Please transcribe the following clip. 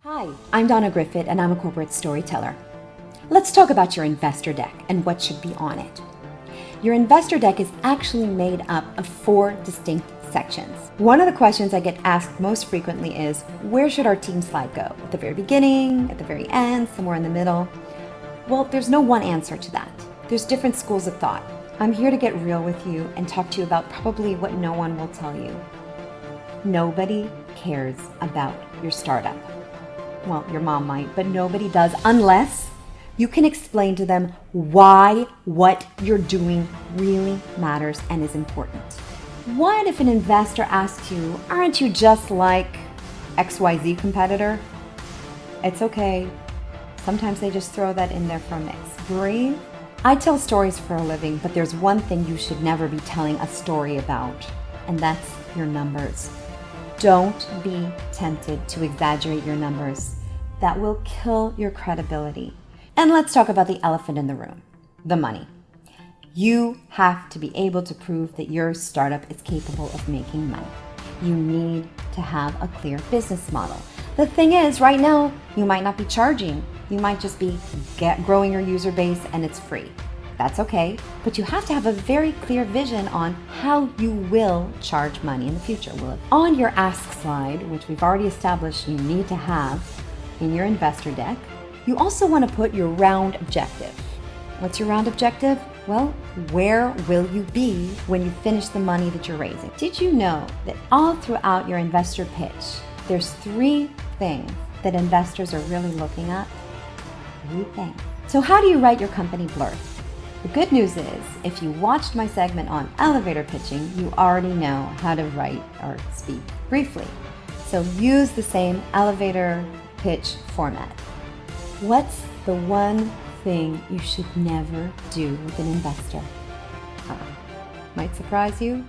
Hi, I'm Donna Griffith and I'm a corporate storyteller. Let's talk about your investor deck and what should be on it. Your investor deck is actually made up of 4 distinct sections. One of the questions I get asked most frequently is, where should our team slide go? At the very beginning, at the very end, somewhere in the middle? Well, there's no one answer to that. There's different schools of thought. I'm here to get real with you and talk to you about probably what no one will tell you. Nobody cares about your startup. Well, your mom might, but nobody does unless you can explain to them why what you're doing really matters and is important. What if an investor asks you, aren't you just like XYZ competitor? It's okay. Sometimes they just throw that in there for a mix. Breathe. I tell stories for a living, but there's one thing you should never be telling a story about, and that's your numbers. Don't be tempted to exaggerate your numbers. That will kill your credibility. And let's talk about the elephant in the room, the money. You have to be able to prove that your startup is capable of making money. You need to have a clear business model. The thing is, right now, you might not be charging. You might just be growing your user base and it's free. That's okay, but you have to have a very clear vision on how you will charge money in the future. On your ask slide, which we've already established you need to have in your investor deck, you also want to put your round objective. What's your round objective? Well, where will you be when you finish the money that you're raising? Did you know that all throughout your investor pitch, there's 3 things that investors are really looking at? 3 things. So how do you write your company blurb? The good news is, if you watched my segment on elevator pitching, you already know how to write or speak briefly. So use the same elevator pitch format. What's the one thing you should never do with an investor? Might surprise you.